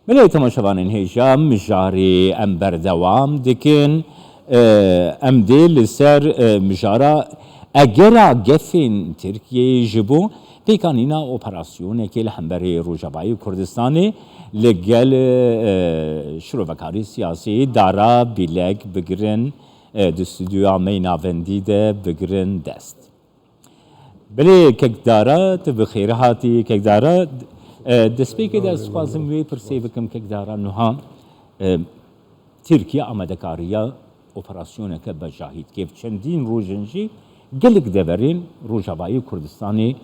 بله تماشاوانین هیجا مجاری ام بردوام دکن ام دی لسر مجارا اگرا گفین ترکیه جبو پیکانینا اپراسیون که لحنبری روجابای کردستانی لگل شروعکاری سیاسی دارا بیلگ بگرن دستودیو میناوندی ده بگرن دست. بله کدارا تبخیر هاتی کدارا دستی که دست خواستم وی پرسیو کم کدارا نها ترکیه آمده کاریا اپراسیون که بجاهید که چندین روزنجی گلک دورین روجابای کردستانی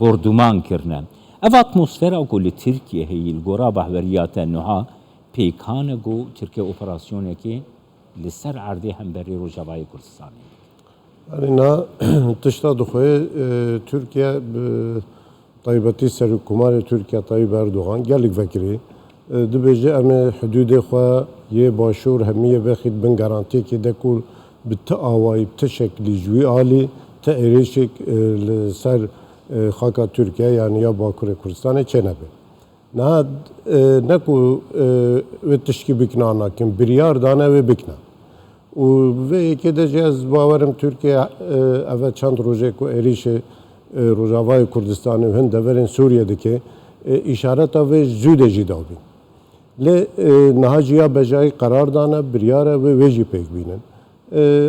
بردمان کرنه. اف اتمسفر او کل ترکیه هی الگورا بحوریات نها پیکان گو ترکیه اپراسیون که لسر عرضه هم بری روجابای کردستانی. نه تشتا دخواه ترکیه طایباتی سرکومار ترکیه طایب اردوغان گلک فکری دبیجه ام حدود خواه یه باشور همیه بخید بن گارانتی که دکول بتآوای بتشکلی جوی عالی تأریشک سر خاکا ترکیه یعنی یا باکور کردستان چه نبه نه نکو و تشکی بکنا نکن بریار دانه و بکنا و یکی دیگه از باورم ترکیه اول چند روزه کو اریش روجاوای کردستان و هند دورن سوریه دکه اشارت و زود جداوی ل نهاجیا بجای قرار دانه بریاره و ویجی پیک بینن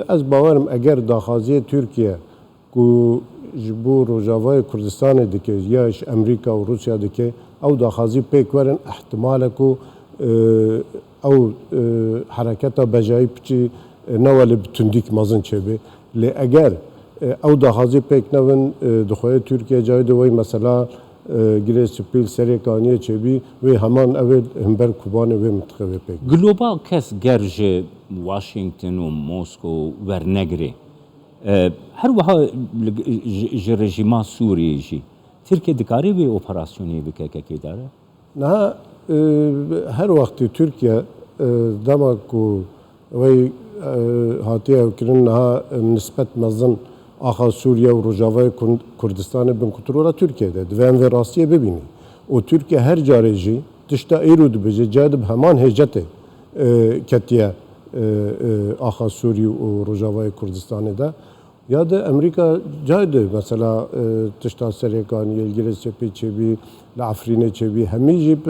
از باورم اگر داخازی ترکیه کو جبو روجاوای کردستان دکه یاش امریکا و روسیا دکه او داخازی پیک ورن احتمال کو او حرکت بجای پچی نوال بتندیک مازن چه لی اگر او داخازی پیک نون دخواه ترکیه جای دوی مثلا گره سپیل سریکانیه چه بی و همان اول همبر کوبانه و منطقه پیک گلوبال کس گرج واشنگتن و موسکو ورنگری هر وها رژیما سوریه جی ترکیه دکاری و اپراسیونی بکه که داره؟ نه هر وقت ترکیه دماغو وی هاتیه وکرن نه نسبت مزن آخا سوریه و روجاوای کردستان بن کترولا ترکیه ده دوام و راستیه ببینی و ترکیه هر جاره جی تشتا ایرود بجه جادب همان هجته کتیه آخا سوری و روجاوای کردستان ده یا ده امریکا جایده مثلا تشتا سریکانی الگیره سپی چه بی لعفرینه چه بی همی جیب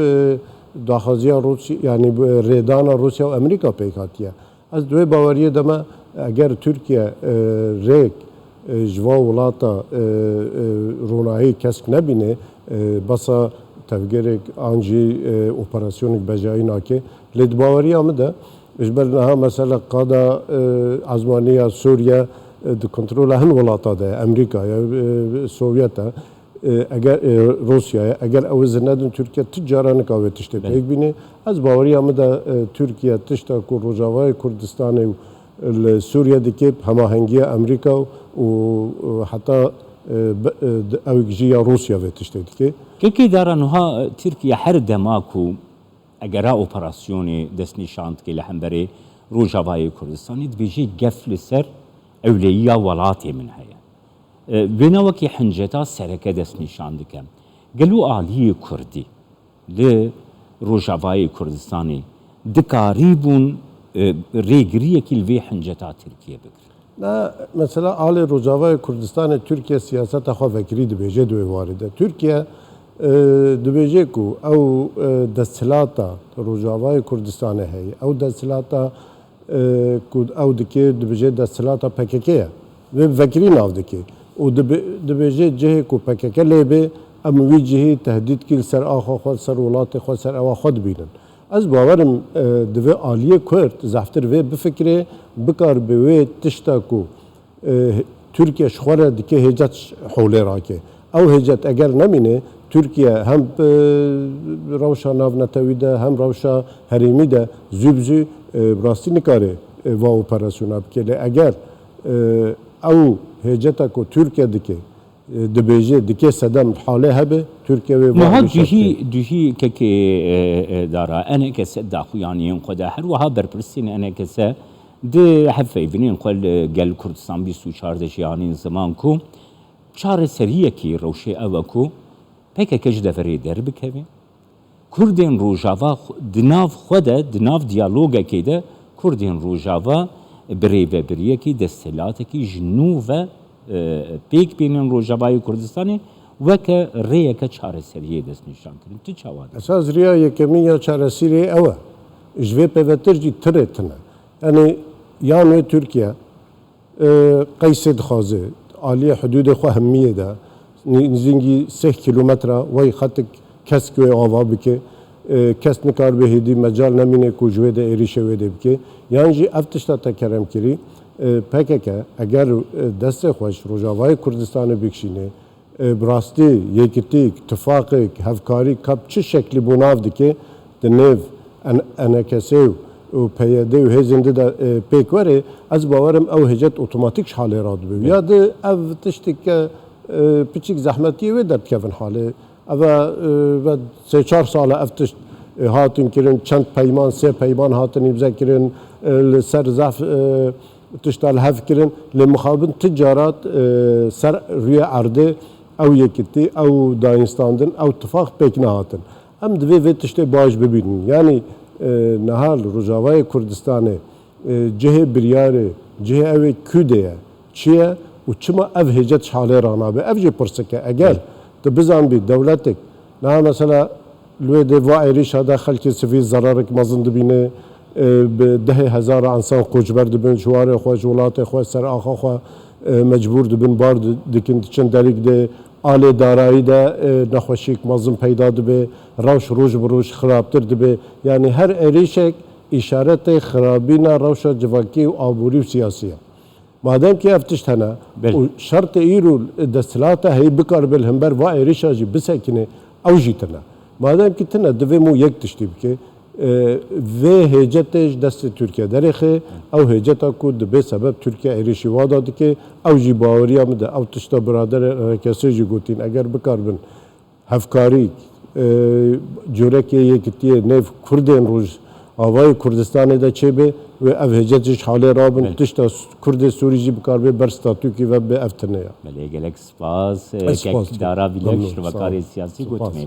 داخازی روسیه یعنی ریدان روسیه و امریکا پیکاتیه از دوی باوریه دما اگر ترکیه ریک جوا ولاتا رونایی کسک نبینه بسا تفگرک آنجی اپراسیونک بجایی ناکه لید باوریه آمده اجبرنها مثلا قادا ازمانیه سوریه د کنترل هن ولاتا ده امریکا یا سوویتا اگر روسیا اگر اوز ندن ترکیه تجاران کاوه تشته پیک بینه از باوری آمده ترکیه تشتا کو روجاوای کردستان و سوریه دکیب هماهنگی امریکا و حتی اوگجیا روسیا و تشته دکی که دارنها ترکیه هر دماکو اگر اپراسیونی دست نشاند که لحنبری روجاوای کردستانی دبیجی گفل سر اولیا ولاتی من هیا بناوکی حنجتا سرکه دست نشان دکم گلو آلی کردی ل روجاوای کردستانی دکاریبون ریگریه که الوی حنجتا ترکیه بکر نه مثلا آل روجاوای کردستان ترکیه سیاست خو فکری دبیجه دوی وارده ترکیه دبیجه کو او دستلاتا روجاوای کردستان هی او دستلاتا کود او دکی دبیجه دستلاتا پککیه و فکری ناو دکی و دبیجه جه کو پککه لیبه ام وی جهی تهدید کل سر آخا خود سر ولات خود سر اوا خود بینن از باورم دوی آلیه کرد زفتر و بفکره بکار به تشتا کو ترکیه شخوره دکی هجت حوله راکه او هجت اگر نمینه ترکیه هم روشا ناو نتویده هم روشا حریمی ده زوبزو راستی نکاره و اپراسیون بکله اگر او هجتا کو ترکیه دکی دبیجه دکی صدام حاله هبه ترکیه و ما جهی که داره انا کس داخویانی خدا هر وها برپرسین انا کس ده حفه بنين قال قال كردستان 24 جیانین زمان کو چهار سریه کی روشه اوکو پک کج دفری در بکوی کردین روجاوا دناف خود دناف دیالوگ کی ده کردین روجاوا بریو بریه کی دستلات کی جنو و پیک بینن روجاوای کردستانی و که ریه که چاره سریه دست نشان کردن تو چاواد اساس ریا یکمی یا چارەسیرê ew e ji vê pevetir jî tirê tune yani yan wê Tirkiye Qeysê dixwaze aliyê hudûdê xwe hemiyê de nizîngî 3 kilometre wey xetik kesk wê ava bike kes nikar bê hêdî mecal nemîne ku ji wê de êrişê wê de bike yan jî ev tişta te keremkirî PKK eger destê xwe ji Rojavayê Kurdistanê bikişîne bi rastî yekitîk tifaqek hevkarî kap çi şeklî bû nav dike di nêv NKSê û PYD û hêzên de pêk were ez bawerim ew hêcet otomatik ji halê radibe ya di ev tişteke piçik zehmetiyê wê derdikevin halê ev ve 3-4 sala ev tişt hatin kirin çend peyman sê peyman hatin îmze kirin li ser zef tişta li hev kirin li mixabin ti carat ser rûyê erdê ew yekitî ew dayînstandin ew tifaq pêk nehatin em divê vê tiştê baş bibînin yani nihal Rojavayê Kurdistanê cihê biryarê cihê ew ê Kûdê ye çi ye û çima ev hêcet ji halê ranabe ev jî pirsik e eger tu bizanbî dewletek niha mesela li wê dê va êrişa de xelkê sivîl zerarek mezin dibîne bi dehê hezara insan koçber dibin ji warê xwe ji welatê xwe ser axa xwe mecbûr dibin bar dikin diçin derîk de alê darayî de nexweşîk mezin peyda dibe rewş roj bi roj xirabtir dibe yani her êrişek îşaretê xirabîna rewşa civakî û aborî û siyasî ye madem ki ev tişt hene û şertê îro desthilata heyî bikar bil hember va êrişa jî bisekine ew jî tune madem ki tune divê mû yek tiştî bike vê hêcetê ji destê Tirkiye derêxe ew hêceta ku dibe sebeb Tirkiye êrişî wada dike ew jî baweriya min de ew tişta biraderê RKSê jî gotin eger bikar bin hevkarî corekê yekitiyê nêv Kurdên Rojavayê Kurdistanê de çêbe ve ev hêcet jî ji halê rabin tişta Kurdê Sûrî jî bikar bê ber statûkî ve bê ev tune ye gelek spas dara bilek şirvakarê siyasî gotmê